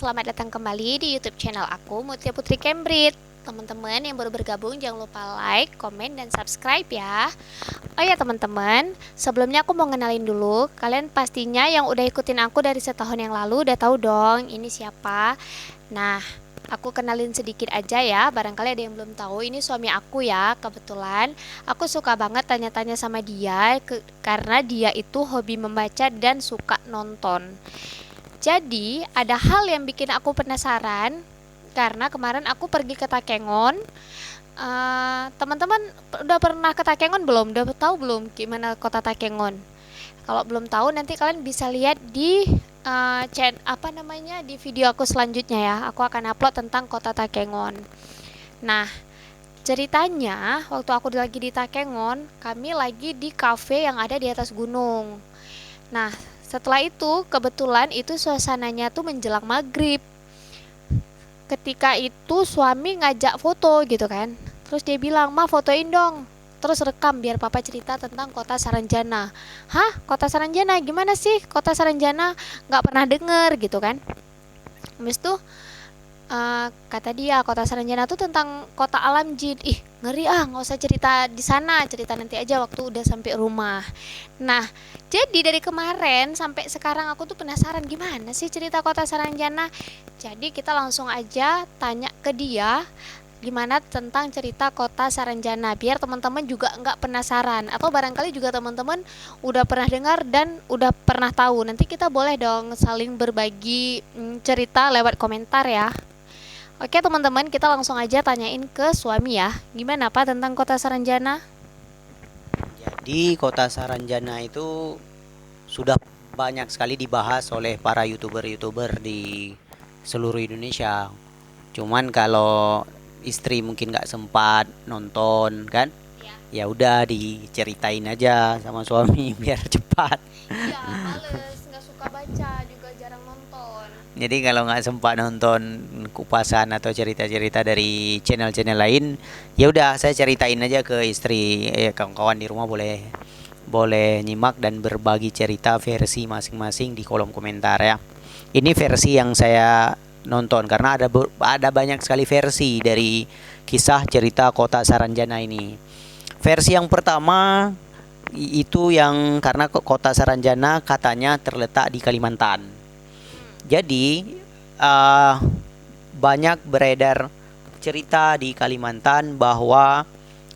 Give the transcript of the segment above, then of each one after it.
Selamat datang kembali di YouTube channel aku, Mutia Putri Cambridge. Teman-teman yang baru bergabung jangan lupa like, komen, dan subscribe ya. Oh ya teman-teman, sebelumnya aku mau ngenalin dulu. Kalian pastinya yang udah ikutin aku dari setahun yang lalu udah tahu dong ini siapa. Nah, aku kenalin sedikit aja ya, barangkali ada yang belum tahu. Ini suami aku ya, kebetulan aku suka banget tanya-tanya sama dia karena dia itu hobi membaca dan suka nonton. Jadi, ada hal yang bikin aku penasaran karena kemarin aku pergi ke Takengon. Teman-teman udah pernah ke Takengon belum? Udah tahu belum gimana kota Takengon? Kalau belum tahu nanti kalian bisa lihat di di video aku selanjutnya ya. Aku akan upload tentang kota Takengon. Nah, ceritanya waktu aku lagi di Takengon, kami lagi di cafe yang ada di atas gunung. Nah, setelah itu kebetulan itu suasananya tuh menjelang maghrib. Ketika itu suami ngajak foto gitu kan. Terus dia bilang, "Ma, fotoin dong." Terus rekam biar papa cerita tentang kota Saranjana. Hah? Kota Saranjana? Gimana sih kota Saranjana? Nggak pernah denger gitu kan. Habis itu kata dia kota Saranjana tuh tentang kota alam jin. Ih, ngeri ah, nggak usah cerita di sana, cerita nanti aja waktu udah sampai rumah. Nah, jadi dari kemarin sampai sekarang aku tuh penasaran gimana sih cerita kota Saranjana. Jadi kita langsung aja tanya ke dia gimana tentang cerita kota Saranjana biar teman-teman juga nggak penasaran atau barangkali juga teman-teman udah pernah dengar dan udah pernah tahu. Nanti kita boleh dong saling berbagi cerita lewat komentar ya. Oke teman-teman, kita langsung aja tanyain ke suami ya. Gimana Pak tentang kota Saranjana? Jadi kota Saranjana itu sudah banyak sekali dibahas oleh para YouTuber-YouTuber di seluruh Indonesia. Cuman kalau istri mungkin nggak sempat nonton kan, ya udah diceritain aja sama suami biar cepat. Iya, males, nggak suka baca, juga jarang nonton. Jadi kalau nggak sempat nonton kupasan atau cerita-cerita dari channel-channel lain, ya udah saya ceritain aja ke istri, kawan-kawan di rumah boleh boleh nyimak dan berbagi cerita versi masing-masing di kolom komentar ya. Ini versi yang saya nonton karena ada banyak sekali versi dari kisah cerita kota Saranjana ini. Versi yang pertama itu yang karena kota Saranjana katanya terletak di Kalimantan. Jadi uh, banyak beredar cerita di Kalimantan bahwa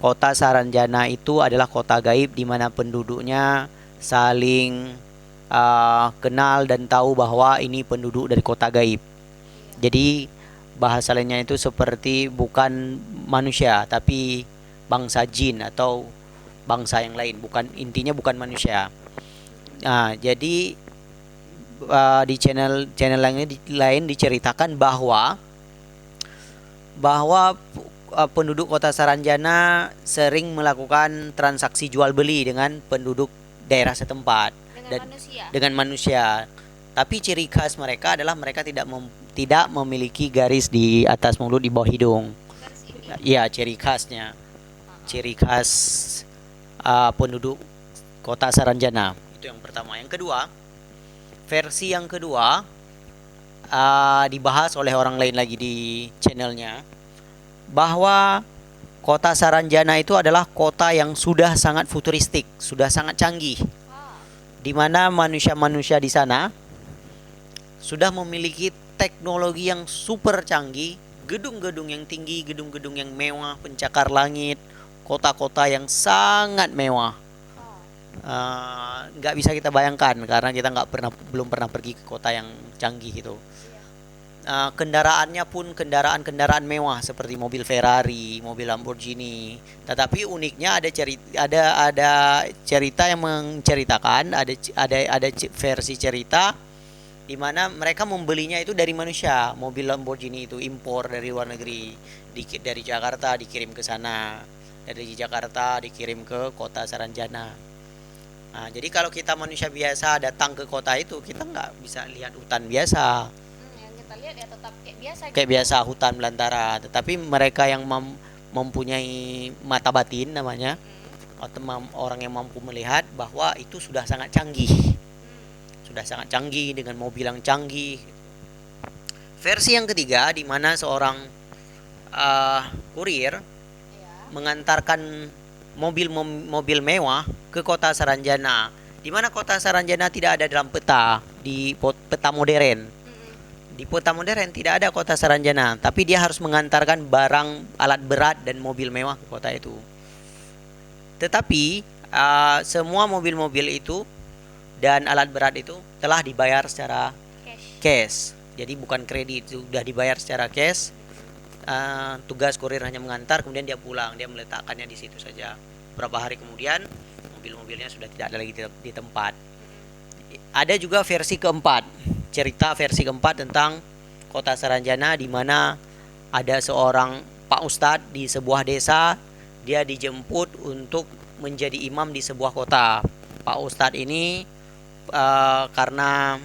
kota Saranjana itu adalah kota gaib di mana penduduknya saling kenal dan tahu bahwa ini penduduk dari kota gaib. Jadi bahasa lainnya itu seperti bukan manusia tapi bangsa jin atau bangsa yang lain, bukan intinya bukan manusia. Nah, jadi di channel lain diceritakan bahwa penduduk kota Saranjana sering melakukan transaksi jual beli dengan penduduk daerah setempat dan dengan manusia. Tapi ciri khas mereka adalah mereka tidak memiliki garis di atas mulut di bawah hidung. Iya, ciri khasnya. Ciri khas penduduk kota Saranjana. Itu yang pertama. Yang kedua, versi yang kedua dibahas oleh orang lain lagi di channelnya bahwa kota Saranjana itu adalah kota yang sudah sangat futuristik, sudah sangat canggih, di mana manusia-manusia di sana sudah memiliki teknologi yang super canggih, gedung-gedung yang tinggi, gedung-gedung yang mewah, pencakar langit, kota-kota yang sangat mewah. Nggak bisa kita bayangkan karena kita belum pernah pergi ke kota yang canggih itu. Kendaraannya pun kendaraan mewah seperti mobil Ferrari, mobil Lamborghini. Tetapi uniknya ada cerita yang menceritakan ada versi cerita di mana mereka membelinya itu dari manusia. Mobil Lamborghini itu impor dari luar negeri, dari Jakarta dikirim ke sana, dari Jakarta dikirim ke kota Saranjana. Nah, jadi kalau kita manusia biasa datang ke kota itu, kita nggak bisa lihat hutan biasa. Yang kita lihat ya tetap kayak biasa. Kayak biasa hutan belantara. Tetapi mereka yang mempunyai mata batin namanya, atau orang yang mampu melihat bahwa itu sudah sangat canggih dengan mobil yang canggih. versi yang ketiga di mana seorang kurir mengantarkan mobil mewah ke kota Saranjana, di mana kota Saranjana tidak ada dalam peta di peta modern. Di peta modern tidak ada kota Saranjana, tapi dia harus mengantarkan barang alat berat dan mobil mewah ke kota itu. Tetapi semua mobil-mobil itu dan alat berat itu telah dibayar secara cash. Jadi bukan kredit, sudah dibayar secara cash. Tugas kurir hanya mengantar, kemudian dia pulang, dia meletakkannya di situ saja. Beberapa hari kemudian mobil-mobilnya sudah tidak ada lagi di tempat. Ada juga versi keempat, cerita versi keempat tentang kota Saranjana, di mana ada seorang Pak Ustadz di sebuah desa. Dia dijemput untuk menjadi imam di sebuah kota. Pak Ustadz ini karena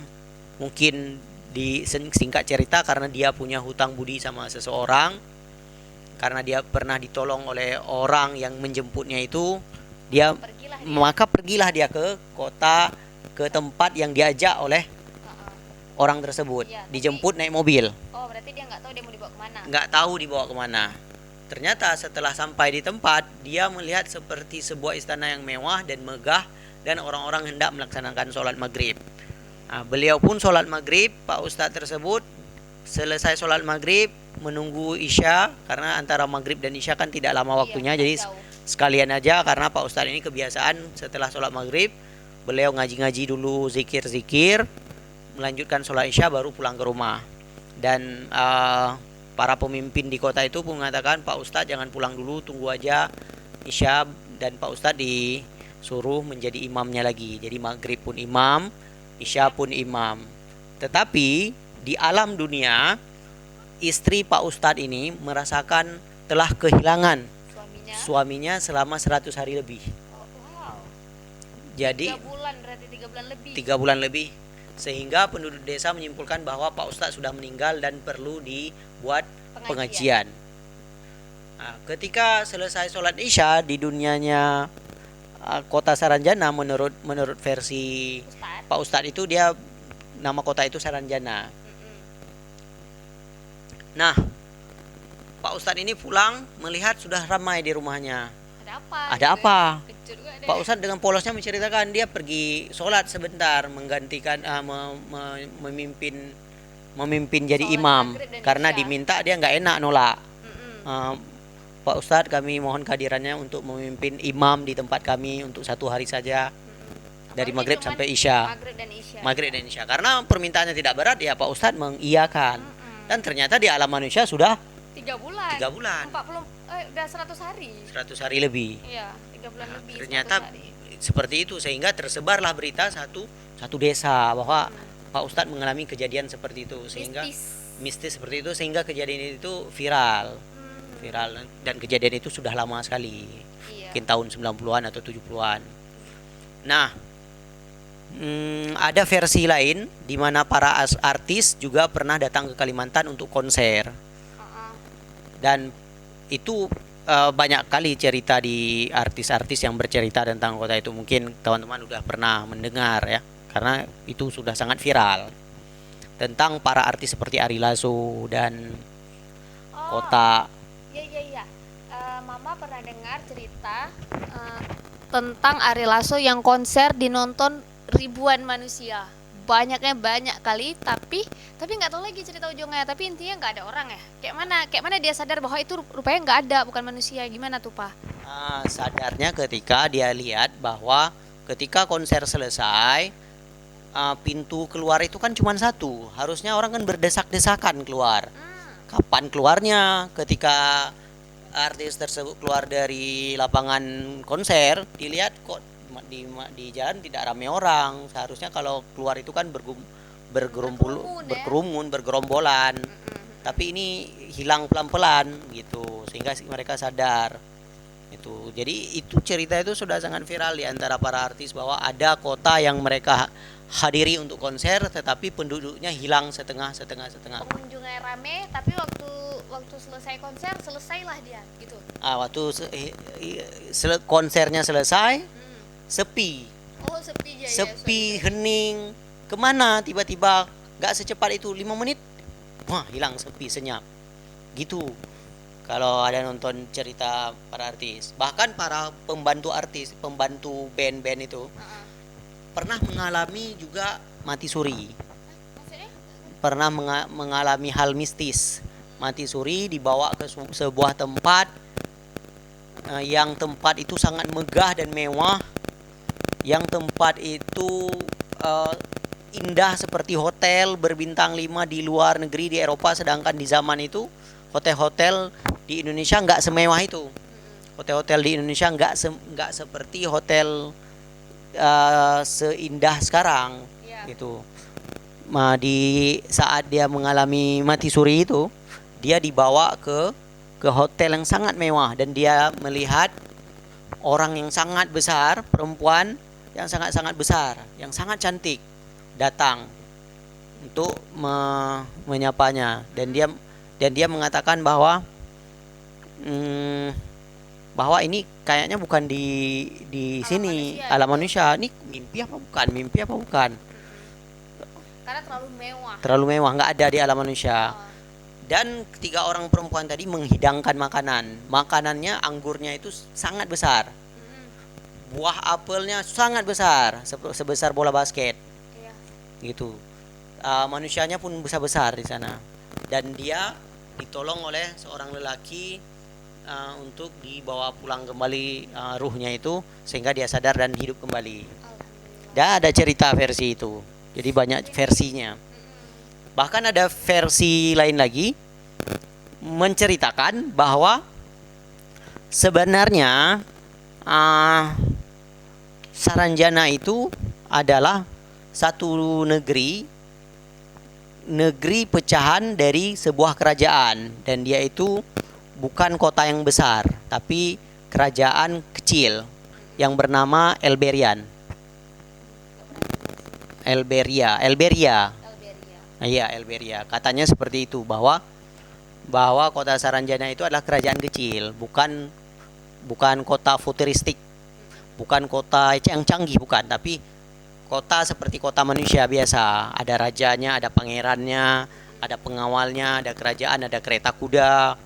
mungkin di singkat cerita, karena dia punya hutang budi sama seseorang, karena dia pernah ditolong oleh orang yang menjemputnya itu, maka pergilah dia ke kota, ke tempat yang diajak oleh orang tersebut. Dijemput naik mobil. Oh, berarti dia nggak tahu dia mau dibawa kemana? Nggak tahu dibawa kemana. Ternyata setelah sampai di tempat, dia melihat seperti sebuah istana yang mewah dan megah, dan orang-orang hendak melaksanakan sholat maghrib. Beliau pun sholat maghrib. Pak Ustadz tersebut selesai sholat maghrib, menunggu isya, karena antara maghrib dan isya kan tidak lama waktunya. Jadi sekalian aja, karena Pak Ustadz ini kebiasaan setelah sholat maghrib beliau ngaji-ngaji dulu, zikir-zikir, melanjutkan sholat isya baru pulang ke rumah. Dan para pemimpin di kota itu pun mengatakan, Pak Ustadz jangan pulang dulu, tunggu aja isya. Dan Pak Ustadz disuruh menjadi imamnya lagi. Jadi maghrib pun imam, isya pun imam. Tetapi di alam dunia, istri Pak Ustadz ini merasakan telah kehilangan suaminya selama 100 hari lebih. Jadi 3 bulan, berarti 3 bulan lebih. 3 bulan lebih. Sehingga penduduk desa menyimpulkan bahwa Pak Ustadz sudah meninggal dan perlu dibuat pengajian. Ketika selesai sholat isya di dunianya kota Saranjana, menurut versi Pak Ustadz itu, dia nama kota itu Saranjana. Nah, Pak Ustadz ini pulang melihat sudah ramai di rumahnya. Ada apa? Pak Ustadz dengan polosnya menceritakan dia pergi sholat sebentar, menggantikan memimpin jadi imam, karena diminta, dia nggak enak nolak. Pak Ustadz, kami mohon kehadirannya untuk memimpin imam di tempat kami untuk 1 hari saja, dari maghrib sampai isya. Maghrib dan isya. Karena permintaannya tidak berat, ya Pak Ustadz mengiyakan. Dan ternyata di alam manusia sudah 3 bulan. 3 bulan. 40 udah 100 hari. 100 hari lebih. Iya, 3 bulan lebih. Ternyata seperti itu, sehingga tersebarlah berita satu desa bahwa Pak Ustadz mengalami kejadian seperti itu, sehingga mistis seperti itu, sehingga kejadian itu viral. Dan kejadian itu sudah lama sekali. Mungkin tahun 90-an atau 70-an. Nah, ada versi lain di mana para artis juga pernah datang ke Kalimantan untuk konser. Dan itu banyak kali cerita di artis-artis yang bercerita tentang kota itu. Mungkin teman-teman udah pernah mendengar ya, karena itu sudah sangat viral, tentang para artis seperti Ari Lasso dan kota. Iya. Mama pernah dengar cerita tentang Ari Lasso yang konser dinonton ribuan manusia. Banyak kali, tapi nggak tahu lagi cerita ujungnya. Tapi intinya nggak ada orang ya. Kayak mana dia sadar bahwa itu rupanya nggak ada, bukan manusia. Gimana tuh Pak? Sadarnya ketika dia lihat bahwa ketika konser selesai, pintu keluar itu kan cuma satu. Harusnya orang kan berdesak-desakan keluar. Kapan keluarnya? Ketika artis tersebut keluar dari lapangan konser, dilihat kok di jalan tidak ramai orang. Seharusnya kalau keluar itu kan bergerombolan. Tapi ini hilang pelan-pelan gitu, sehingga mereka sadar itu. Jadi itu cerita itu sudah sangat viral di antara para artis, bahwa ada kota yang mereka hadiri untuk konser, tetapi penduduknya hilang setengah. Pengunjungnya rame, tapi waktu selesai konser, selesailah dia gitu. Waktu konsernya selesai, sepi. Sepi aja. Sepi, hening. Kemana tiba-tiba? Gak secepat itu, 5 menit wah hilang sepi senyap gitu. Kalau ada nonton cerita para artis, bahkan para pembantu artis, pembantu band-band itu pernah mengalami juga mati suri, pernah mengalami hal mistis, mati suri dibawa ke sebuah tempat, yang tempat itu sangat megah dan mewah, yang tempat itu eh, indah seperti hotel berbintang 5 di luar negeri di Eropa, sedangkan di zaman itu hotel-hotel di Indonesia nggak semewah itu. Hotel-hotel di Indonesia nggak seperti hotel seindah sekarang gitu. Di saat dia mengalami mati suri itu, dia dibawa ke hotel yang sangat mewah dan dia melihat orang yang sangat besar, perempuan yang sangat-sangat besar, yang sangat cantik datang untuk menyapanya, dan dia mengatakan bahwa ini kayaknya bukan di sini manusia alam gitu. manusia, ini mimpi apa bukan, Karena terlalu mewah. terlalu mewah, nggak ada di alam manusia. Oh. Dan ketiga orang perempuan tadi menghidangkan makanannya, anggurnya itu sangat besar, buah apelnya sangat besar, sebesar bola basket Iya. gitu. Manusianya pun besar-besar di sana, dan dia ditolong oleh seorang lelaki untuk dibawa pulang kembali ruhnya itu, sehingga dia sadar dan hidup kembali. Dan ada cerita versi itu, jadi banyak versinya. Bahkan ada versi lain lagi menceritakan bahwa sebenarnya Saranjana itu adalah satu negeri pecahan dari sebuah kerajaan, dan dia itu bukan kota yang besar tapi kerajaan kecil yang bernama Elberia. Iya, Elberia. Katanya seperti itu, bahwa kota Saranjana itu adalah kerajaan kecil, bukan kota futuristik, bukan kota yang canggih, bukan, tapi kota seperti kota manusia biasa. Ada rajanya, ada pangerannya, ada pengawalnya, ada kerajaan, ada kereta kuda.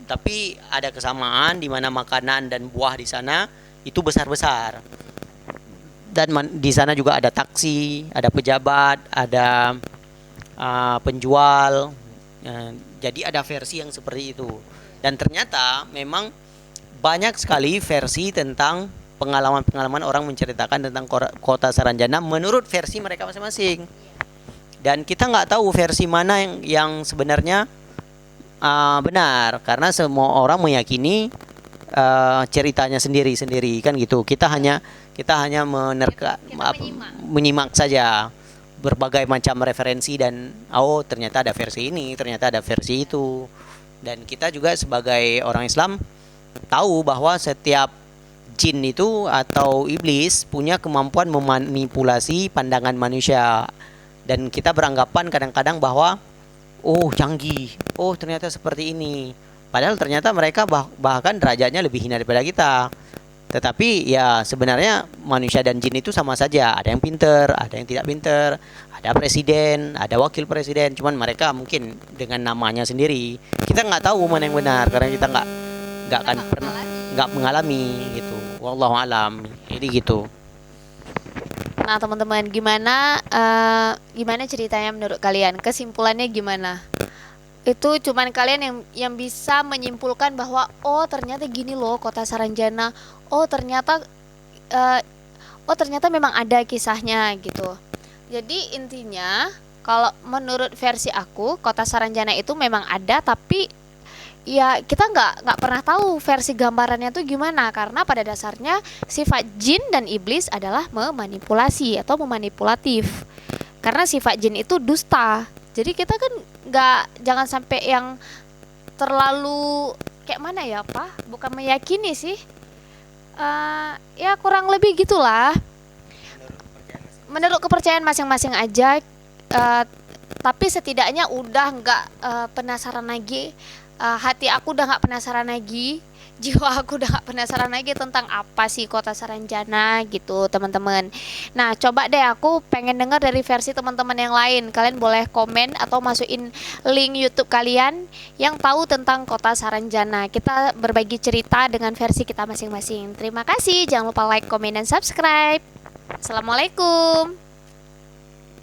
Tapi ada kesamaan di mana makanan dan buah di sana itu besar-besar. Dan di sana juga ada taksi, ada pejabat, ada penjual. Jadi ada versi yang seperti itu. Dan ternyata memang banyak sekali versi tentang pengalaman-pengalaman orang menceritakan tentang kota Saranjana menurut versi mereka masing-masing. Dan kita nggak tahu versi mana yang sebenarnya benar, karena semua orang meyakini ceritanya sendiri-sendiri kan gitu. Kita hanya menyimak saja berbagai macam referensi, dan ternyata ada versi ini, ternyata ada versi itu. Dan kita juga sebagai orang Islam tahu bahwa setiap jin itu atau iblis punya kemampuan memanipulasi pandangan manusia, dan kita beranggapan kadang-kadang bahwa canggih, ternyata seperti ini, padahal ternyata mereka bahkan derajatnya lebih hina daripada kita. Tetapi ya sebenarnya manusia dan jin itu sama saja, ada yang pinter, ada yang tidak pinter, ada presiden, ada wakil presiden, cuman mereka mungkin dengan namanya sendiri. Kita nggak tahu mana yang benar karena kita nggak akan pernah nggak mengalami gitu. Wallahu alam. Jadi gitu. Nah, teman-teman, gimana ceritanya menurut kalian? Kesimpulannya gimana? Itu cuman kalian yang bisa menyimpulkan bahwa ternyata gini loh kota Saranjana. Ternyata memang ada kisahnya gitu. Jadi intinya kalau menurut versi aku, kota Saranjana itu memang ada, tapi ya kita nggak pernah tahu versi gambarannya tuh gimana, karena pada dasarnya sifat jin dan iblis adalah memanipulasi atau memanipulatif, karena sifat jin itu dusta. Jadi kita kan jangan sampai yang terlalu kayak mana ya, bukan meyakini sih, ya kurang lebih gitulah, menurut kepercayaan masing-masing aja. Tapi setidaknya udah nggak penasaran lagi hati aku udah nggak penasaran lagi, jiwa aku udah gak penasaran lagi tentang apa sih Kota Saranjana gitu teman-teman. Nah coba deh, aku pengen dengar dari versi teman-teman yang lain. Kalian boleh komen atau masukin link YouTube kalian yang tahu tentang Kota Saranjana. Kita berbagi cerita dengan versi kita masing-masing. Terima kasih, jangan lupa like, komen, dan subscribe. Assalamualaikum.